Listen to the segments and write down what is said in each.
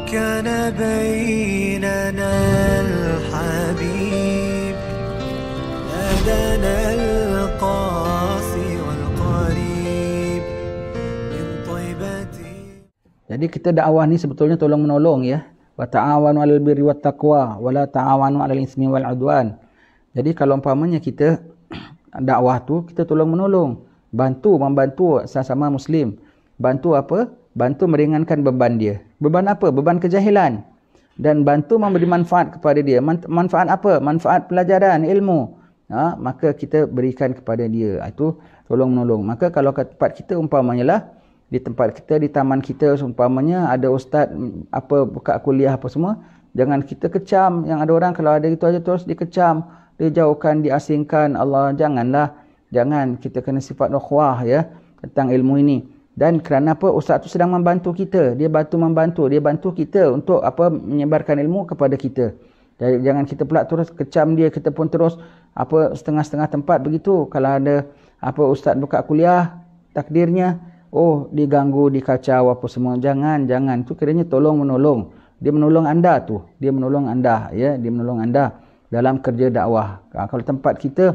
كان بيننا الحبيب نادانا القاصي والقريب من طيبته. Jadi kita dakwah ni sebetulnya tolong menolong ya. Wa ta'awanu 'alal birri wat taqwa wa la ta'awanu 'alal ismi wal 'udwan. Jadi kalau umpamanya kita dakwah tu kita tolong menolong, membantu sesama muslim. Bantu apa? Bantu meringankan beban dia. Beban apa? Beban kejahilan. Dan bantu memberi manfaat kepada dia. Manfaat apa? Manfaat pelajaran, ilmu. Maka kita berikan kepada dia. Itu tolong menolong. Maka kalau ke tempat kita umpamanya lah, di tempat kita, di taman kita umpamanya ada ustaz apa buka kuliah apa semua, jangan kita kecam. Yang ada orang kalau ada itu aja terus dikecam, dijauhkan, diasingkan. Allah, janganlah. Jangan. Kita kena sifat ukhuwah ya tentang ilmu ini. Dan kerana apa? Ustaz tu sedang membantu kita. Dia membantu kita untuk apa? Menyebarkan ilmu kepada kita. Jadi jangan kita pula terus kecam dia, kita pun terus apa setengah-setengah tempat begitu. Kalau ada apa ustaz buka kuliah, takdirnya diganggu, dikacau apa semua. Jangan. Tu kiranya tolong menolong. Dia menolong anda tu. Dia menolong anda ya, dia menolong anda dalam kerja dakwah. Kalau tempat kita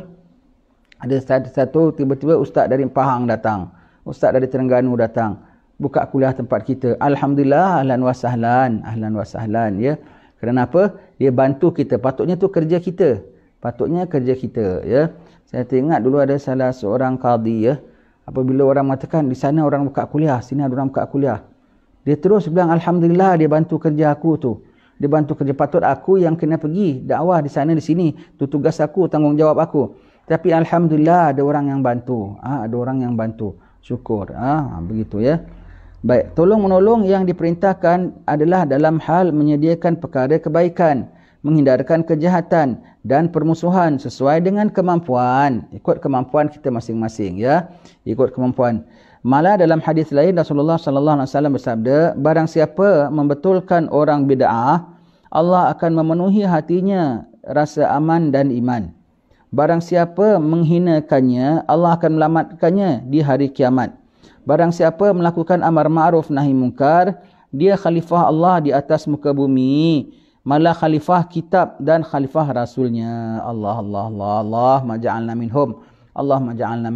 ada satu tiba-tiba ustaz dari Pahang datang. Ustaz dari Terengganu datang buka kuliah tempat kita. Alhamdulillah, ahlan wa sahlan ya. Kerana apa? Dia bantu kita. Patutnya tu kerja kita. Ya. Saya teringat dulu ada salah seorang qadi ya. Apabila orang mengatakan di sana orang buka kuliah, sini ada orang buka kuliah, dia terus bilang alhamdulillah dia bantu kerja aku tu. Dia bantu kerja, patut aku yang kena pergi dakwah di sana di sini. Tu tugas aku, tanggungjawab aku. Tapi alhamdulillah ada orang yang bantu. Ada orang yang bantu. Syukur. Begitu ya. Baik, tolong menolong yang diperintahkan adalah dalam hal menyediakan perkara kebaikan, menghindarkan kejahatan dan permusuhan sesuai dengan kemampuan. Ikut kemampuan kita masing-masing ya. Ikut kemampuan. Malah dalam hadis lain Rasulullah sallallahu alaihi wasallam bersabda, barang siapa membetulkan orang bid'ah, Allah akan memenuhi hatinya rasa aman dan iman. Barang siapa menghinakannya, Allah akan melamatkannya di hari kiamat. Barang siapa melakukan amar ma'ruf nahi mungkar, dia khalifah Allah di atas muka bumi. Malah khalifah kitab dan khalifah rasulnya. Allah maja'alna minhum. Allah maja'alna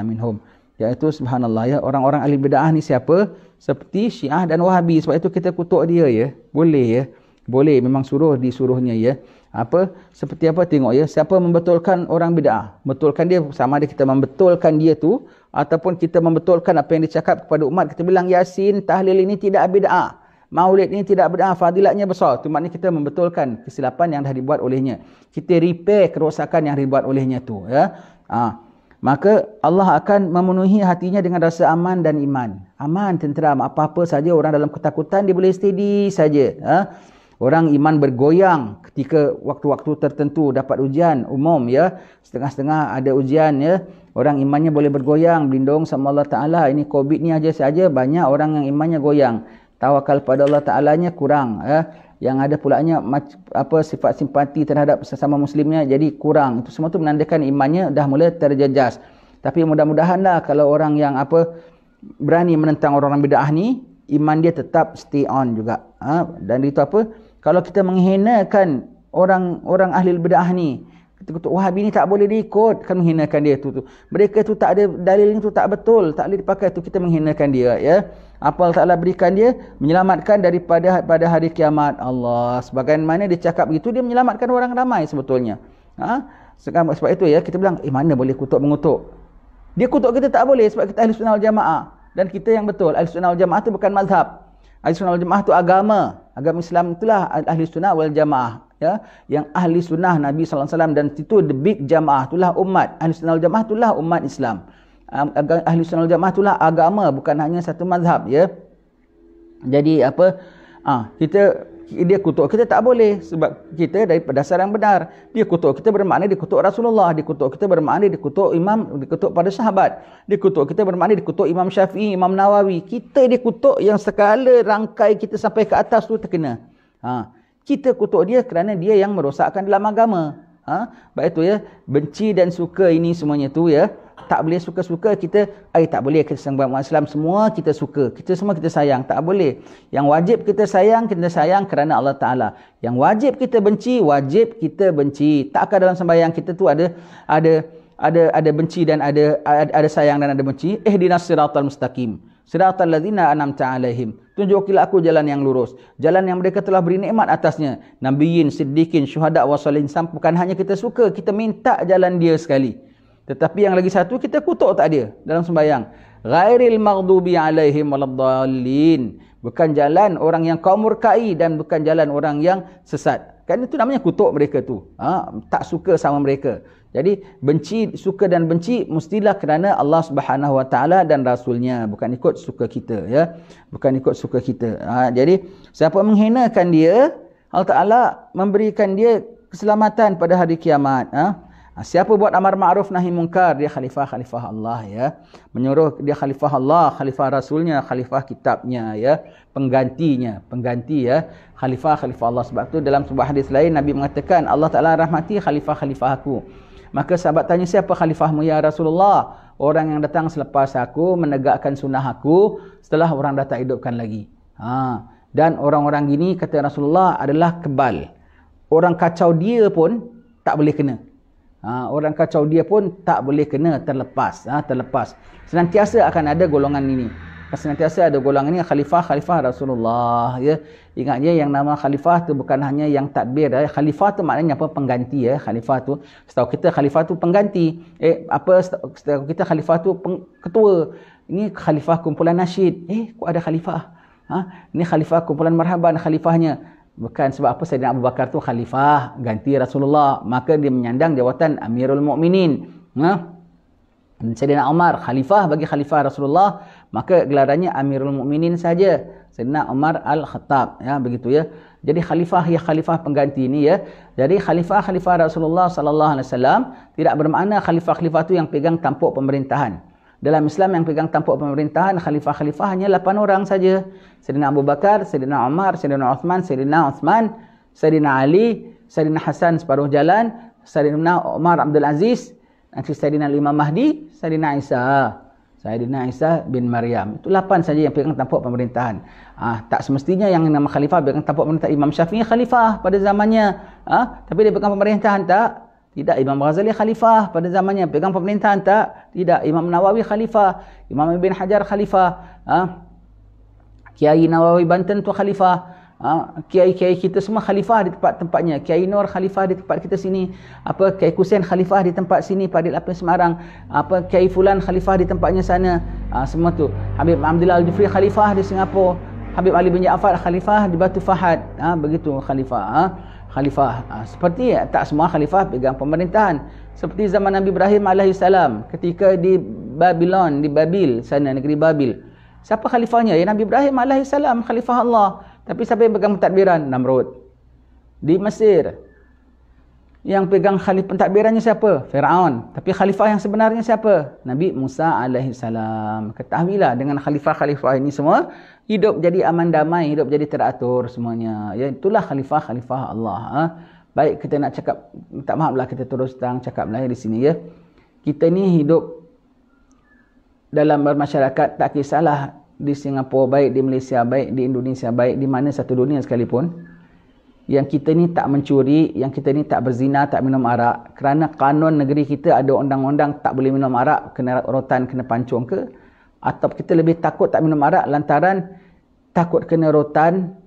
minhum. Iaitu subhanallah ya, orang-orang ahli bid'ah ni siapa? Seperti Syiah dan Wahabi. Sebab itu kita kutuk dia ya. Boleh ya. Boleh, memang disuruhnya ya. Apa? Seperti apa tengok ya. Siapa membetulkan orang bid'ah? Betulkan dia, sama ada kita membetulkan dia tu ataupun kita membetulkan apa yang dicakap kepada umat. Kita bilang Yasin, tahlil ini tidak bid'ah. Maulid ini tidak bid'ah, fadilatnya besar. Itu maknanya kita membetulkan kesilapan yang dah dibuat olehnya. Kita repair kerosakan yang dibuat olehnya tu ya. Maka Allah akan memenuhi hatinya dengan rasa aman dan iman. Aman, tenteram, apa-apa saja orang dalam ketakutan dia boleh steady saja. Orang iman bergoyang ketika waktu-waktu tertentu dapat ujian umum ya. Setengah-setengah ada ujian ya. Orang imannya boleh bergoyang, berlindung sama Allah Ta'ala. Ini COVID ni aja saja banyak orang yang imannya goyang. Tawakal pada Allah Ta'alanya kurang ya. Yang ada pulanya sifat simpati terhadap sesama muslimnya jadi kurang. Itu semua tu menandakan imannya dah mula terjejas. Tapi mudah-mudahanlah kalau orang yang berani menentang orang-orang bid'ah ni, iman dia tetap stay on juga. Dan itu apa? Kalau kita menghinakan orang ahli bid'ah ni, kita kata Wahabi ni tak boleh diikut, kan menghinakan dia tu. Mereka tu tak ada dalil, tu tak betul, tak boleh dipakai, tu kita menghinakan dia ya. Apa Allah Ta'ala berikan dia? Menyelamatkan pada hari kiamat. Allah sebagaimana dia cakap begitu, dia menyelamatkan orang ramai sebetulnya. Sebab itu ya kita bilang mana boleh mengutuk. Dia kutuk kita tak boleh sebab kita ahli sunnah wal jamaah. Dan kita yang betul, ahli sunnah wal jamaah tu bukan mazhab. Ahli sunnah wal jamaah tu agama. Agama Islam itulah ahli sunnah wal jamaah ya. Yang ahli sunnah Nabi sallallahu alaihi wasallam, dan itu the big jamaah, itulah umat. Ahli sunnah wal jamaah itulah umat Islam. Ahli sunnah wal jamaah itulah agama, bukan hanya satu mazhab ya. Jadi dia kutuk kita tak boleh sebab kita dari dasar yang benar. Dia kutuk kita bermakna dia kutuk Rasulullah, dia kutuk kita bermakna dia kutuk imam, dia kutuk pada sahabat. Dia kutuk kita bermakna dia kutuk Imam Syafi'i, Imam Nawawi. Kita dia kutuk yang sekala rangkai kita sampai ke atas tu terkena. Kita kutuk dia kerana dia yang merosakkan dalam agama. Baik itu ya, benci dan suka ini semuanya tu ya. tak boleh suka-suka kita, tak boleh kita sembah umat Islam semua kita suka, kita semua kita sayang, tak boleh. Yang wajib kita sayang kerana Allah Taala. Yang wajib kita benci. Takkah dalam sembahyang kita tu ada benci dan ada sayang dan ada benci? Ihdinas siratal mustaqim. Siratal ladzina an'amta alaihim. Tunjukilah aku jalan yang lurus, jalan yang mereka telah beri nikmat atasnya. Nabiyyin, siddiqin, syuhada wa salihin. Bukan hanya kita suka, kita minta jalan dia sekali. Tetapi yang lagi satu kita kutuk tak dia dalam sembahyang. Ghairil maghdubi alaihim waladdallin. Bukan jalan orang yang kau murkai dan bukan jalan orang yang sesat. Kan itu namanya kutuk mereka tu. Tak suka sama mereka. Jadi suka dan benci mestilah kerana Allah Subhanahu Wa Taala dan Rasulnya, bukan ikut suka kita, ya. Bukan ikut suka kita. Jadi siapa menghinakan dia, Allah Taala memberikan dia keselamatan pada hari kiamat. Siapa buat amar ma'ruf nahi munkar, dia khalifah Allah, ya. Menyuruh dia khalifah Allah, khalifah Rasulnya, khalifah kitabnya, ya. Pengganti, ya. Khalifah Allah. Sebab tu dalam sebuah hadis lain Nabi mengatakan, Allah Taala rahmati khalifah aku. Maka sahabat tanya, siapa khalifahmu ya Rasulullah? Orang yang datang selepas aku, menegakkan sunnah aku, setelah orang dah tak hidupkan lagi. Dan orang-orang gini, kata Rasulullah, adalah kebal. Orang kacau dia pun tak boleh kena. Orang kacau dia pun tak boleh kena, terlepas. Senantiasa akan ada golongan ini. Senantiasa ada golongan ini, khalifah Rasulullah, ya. Ingat je, yang nama khalifah tu bukan hanya yang takbir, ya. Khalifah tu maknanya apa? Pengganti, ya. Khalifah tu, setahu kita khalifah tu pengganti. Setahu kita khalifah tu ketua. Ini khalifah kumpulan nasyid. Kok ada khalifah? Ini khalifah kumpulan marhaban, khalifahnya. Bukan sebab apa Sayyidina Abu Bakar tu khalifah, ganti Rasulullah, maka dia menyandang jawatan Amirul Mukminin. Sayyidina Umar khalifah bagi khalifah Rasulullah, maka gelarannya Amirul Mukminin saja. Sayyidina Umar Al-Khattab, ya, begitu, ya. Jadi khalifah pengganti ini, ya. Jadi khalifah Rasulullah sallallahu alaihi wasallam tidak bermakna khalifah itu yang pegang tampuk pemerintahan. Dalam Islam yang pegang tampuk pemerintahan, khalifah hanya 8 orang saja. Sayyidina Abu Bakar, Sayyidina Umar, Sayyidina Uthman, Sayyidina Ali, Sayyidina Hasan separuh jalan, Sayyidina Umar Abdul Aziz, nanti Sayyidina Imam Mahdi, Sayyidina Isa bin Maryam. Itu 8 saja yang pegang tampuk pemerintahan. Tak semestinya yang nama khalifah pegang tampuk pemerintahan. Imam Syafi'i khalifah pada zamannya, tapi dia pegang pemerintahan tak? Tidak. Imam Ghazali khalifah pada zamannya, pegang pemerintahan tak? Tidak. Imam Nawawi khalifah, Imam Ibn Hajar khalifah, Kiai Nawawi Banten tu khalifah, kiai-kiai kita semua khalifah di tempat-tempatnya. Kiai Nur khalifah di tempat kita sini, Kiai Kusen khalifah di tempat sini, Padil apa Semarang, Kiai Fulan khalifah di tempatnya sana, semua tu. Habib Abdullah Al-Jufri khalifah di Singapura, Habib Ali bin Jaafar khalifah di Batu Fahad, begitu khalifah. Seperti tak semua khalifah pegang pemerintahan. Seperti zaman Nabi Ibrahim alaihissalam ketika di Babylon, di Babil sana, negeri Babil. Siapa khalifahnya? Ya, Nabi Ibrahim alaihissalam, khalifah Allah. Tapi siapa yang pegang pentadbiran? Namrud. Di Mesir, yang pegang pentadbirannya siapa? Firaun. Tapi khalifah yang sebenarnya siapa? Nabi Musa alaihissalam. Ketahuilah, dengan khalifah-khalifah ini semua hidup jadi aman damai, hidup jadi teratur semuanya. Ya, itulah khalifah Allah. Baik, kita nak cakap, minta maaflah kita terus cakap di sini, ya. Kita ni hidup dalam bermasyarakat, tak kisahlah di Singapura baik, di Malaysia baik, di Indonesia baik, di mana satu dunia sekalipun, yang kita ni tak mencuri, yang kita ni tak berzina, tak minum arak. Kerana kanon negeri kita ada undang-undang tak boleh minum arak, kena rotan, kena pancung ke? Atau kita lebih takut tak minum arak lantaran takut kena rotan,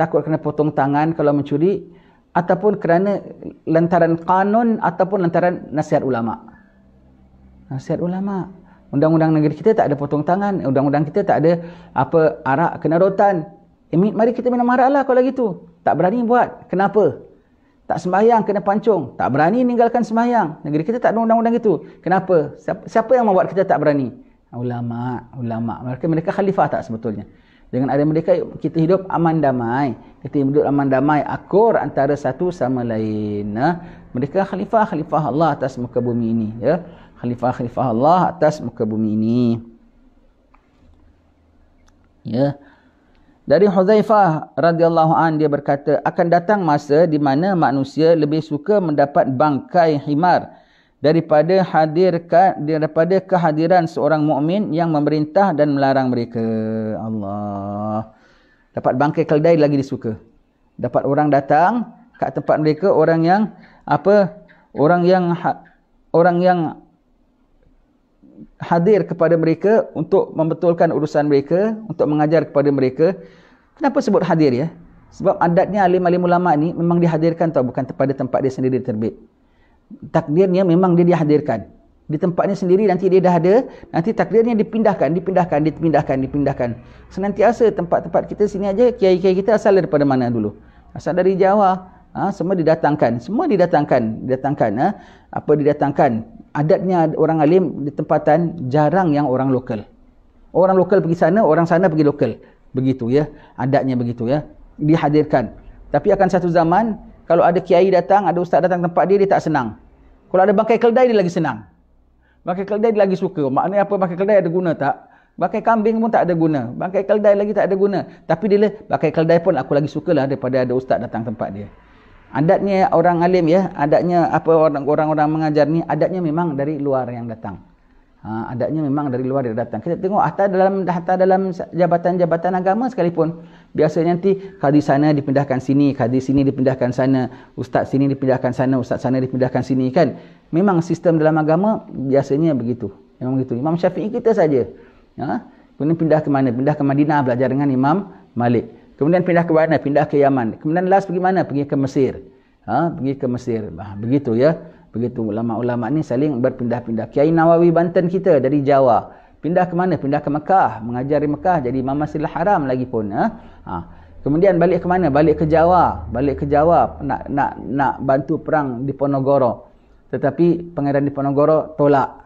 takut kena potong tangan kalau mencuri, ataupun kerana lantaran kanon, ataupun lantaran nasihat ulama. Undang-undang negeri kita tak ada potong tangan, undang-undang kita tak ada arak kena rotan. Mari kita minum arak lah kalau gitu. Tak berani buat. Kenapa? Tak sembahyang kena pancung. Tak berani ninggalkan sembahyang. Negeri kita tak ada undang-undang itu. Kenapa? Siapa yang membuat kita tak berani? Ulama. Mereka khalifah tak sebetulnya? Dengan ada mereka, kita hidup aman damai. Kita hidup aman damai, akur antara satu sama lain. Mereka khalifah Allah atas muka bumi ini, ya. Khalifah Allah atas muka bumi ini. Ya. Dari Hudzaifah radhiyallahu an, dia berkata, akan datang masa di mana manusia lebih suka mendapat bangkai himar daripada kehadiran seorang mukmin yang memerintah dan melarang mereka. Allah. Dapat bangkai keldai lagi disuka. Dapat orang datang kat tempat mereka, orang yang hadir kepada mereka untuk membetulkan urusan mereka, untuk mengajar kepada mereka. Kenapa sebut hadir ya? Sebab adatnya alim-alim ulama ni memang dihadirkan tau, bukan pada tempat dia sendiri terbit. Takdirnya memang dia dihadirkan. Di tempatnya sendiri nanti dia dah ada, nanti takdirnya dipindahkan. Senantiasa tempat-tempat kita sini aja, kiai-kiai kita asal daripada mana dulu? Asal dari Jawa. Semua didatangkan. Didatangkan. Adatnya orang alim di tempatan jarang yang orang lokal. Orang lokal pergi sana, orang sana pergi lokal. Begitu ya. Adatnya begitu ya. Dihadirkan. Tapi akan satu zaman, kalau ada kiai datang, ada ustaz datang tempat dia tak senang. Kalau ada bangkai keldai, dia lagi senang. Bangkai keldai dia lagi suka. Maknanya apa? Bangkai keldai ada guna tak? Bangkai kambing pun tak ada guna. Bangkai keldai lagi tak ada guna. Tapi dia bangkai keldai pun aku lagi sukalah daripada ada ustaz datang tempat dia. Adatnya orang alim ya, adatnya orang-orang mengajar ni, adatnya memang dari luar yang datang. Adatnya memang dari luar dia datang. Kita tengok hatta dalam jabatan-jabatan agama sekalipun, biasanya nanti kadi sana dipindahkan sini, kadi sini dipindahkan sana, ustaz sini dipindahkan sana, ustaz sana dipindahkan sini kan. Memang sistem dalam agama biasanya begitu. Memang begitu. Imam Syafi'i kita saja. Kemudian pindah ke mana? Pindah ke Madinah belajar dengan Imam Malik. Kemudian pindah ke mana? Pindah ke Yaman. Kemudian last pergi mana? Pergi ke Mesir. Pergi ke Mesir. Begitu ya. Begitu ulama-ulama ni saling berpindah-pindah. Kiai Nawawi Banten kita dari Jawa. Pindah ke mana? Pindah ke Mekah. Mengajar di Mekah jadi Imam Masjidil Haram lagi pun. Kemudian balik ke mana? Balik ke Jawa. Nak bantu perang di Ponorogo. Tetapi Pangeran Diponegoro tolak.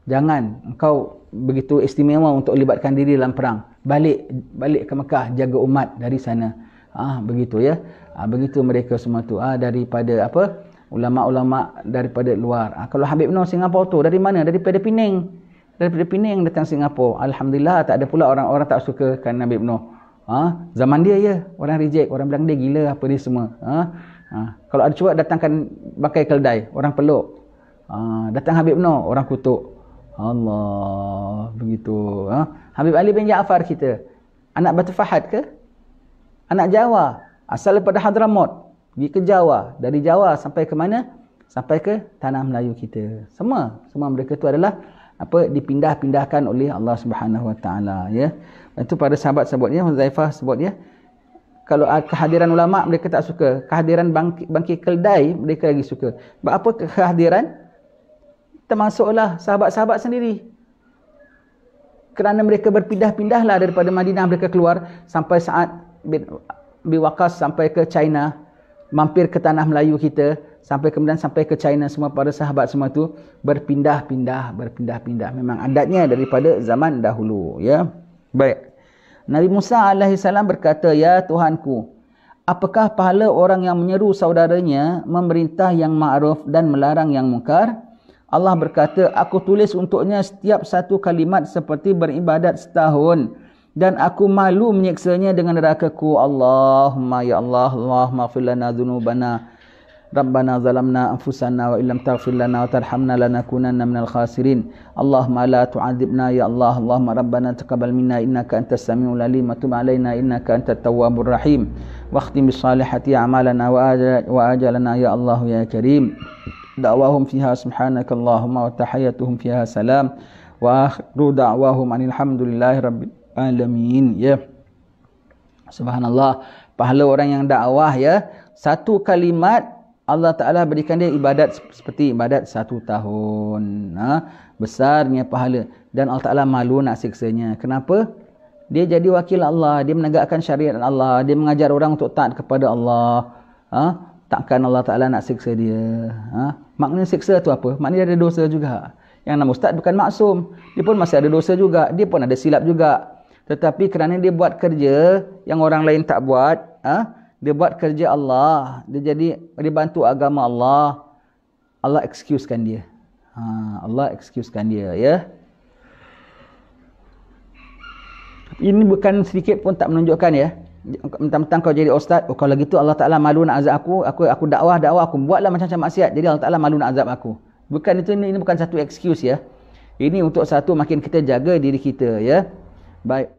Jangan engkau begitu istimewa untuk libatkan diri dalam perang. Balik ke Mekah, jaga umat dari sana. Begitu ya. Begitu mereka semua tu. Daripada ulama-ulama daripada luar. Kalau Habib Noh Singapura tu dari mana? Daripada Penang. Daripada Penang datang Singapura. Alhamdulillah tak ada pula orang-orang tak suka kan Habib Noh. Zaman dia ya, orang reject, orang bilang dia gila apa dia semua. Kalau ada cuak datangkan bangkai keldai, orang peluk. Datang Habib Noh, orang kutuk. Allah, begitu. Habib Ali bin Jaafar kita, anak Batu Fahad ke? Anak Jawa, asal daripada Hadramaut, pergi ke Jawa, dari Jawa sampai ke mana? Sampai ke tanah Melayu kita. Semua mereka tu adalah dipindah-pindahkan oleh Allah Subhanahu Wa Taala ya. Itu pada sahabat-sahabatnya, Huzaifah sebutnya, kalau kehadiran ulama mereka tak suka, kehadiran bangkai keldai mereka lagi suka. Apa kehadiran? Termasuklah sahabat-sahabat sendiri. Kerana mereka berpindah-pindahlah daripada Madinah, mereka keluar sampai saat bin Waqqas sampai ke China, mampir ke tanah Melayu kita, kemudian sampai ke China, semua para sahabat semua tu berpindah-pindah. Memang adatnya daripada zaman dahulu ya. Baik. Nabi Musa alaihissalam berkata, "Ya Tuhanku, apakah pahala orang yang menyeru saudaranya, memerintah yang ma'ruf dan melarang yang mungkar?" Allah berkata, "Aku tulis untuknya setiap satu kalimat seperti beribadat setahun, dan aku malu menyiksanya dengan neraka-Ku. Allahumma ya Allah, Allahumma ighfir lana dhunubana, Rabbana zalamna anfusana wa illam taghfir lana wa tarhamna lanakunanna minal khasirin. Allahumma la tu'adzibna ya Allah, Allahumma Rabbana taqabbal minna innaka antas samiul alim wa tub alaina innaka antat tawwabur rahim. Wakhtim bis salihati a'malana wa ajalana ya Allah ya Karim. Da'wahum fiha subhanakallahumma wa tahiyyatuhum fiha salam wa akhiru da'wahum alhamdulillahi rabbil alamin." Ya. Subhanallah, pahala orang yang dakwah ya, satu kalimat Allah Ta'ala berikan dia ibadat seperti ibadat 1 tahun. Besarnya pahala. Dan Allah Ta'ala malu nak siksanya. Kenapa? Dia jadi wakil Allah, dia menegakkan syariat Allah, dia mengajar orang untuk taat kepada Allah. Takkan Allah Ta'ala nak siksa dia. Maknanya siksa tu apa? Maknanya dia ada dosa juga. Yang nama ustaz bukan maksum. Dia pun masih ada dosa juga. Dia pun ada silap juga. Tetapi kerana dia buat kerja yang orang lain tak buat, dia buat kerja Allah, dia bantu agama Allah, Allah excusekan dia. Allah excusekan dia ya. Ini bukan sedikit pun tak menunjukkan ya. Mentang-mentang kau jadi ustaz, kau lagi tu Allah Ta'ala malu nak azab aku dakwah aku buatlah macam-macam maksiat, jadi Allah Ta'ala malu nak azab aku. Bukan itu, ini bukan satu excuse ya. Ini untuk satu makin kita jaga diri kita ya. Baik.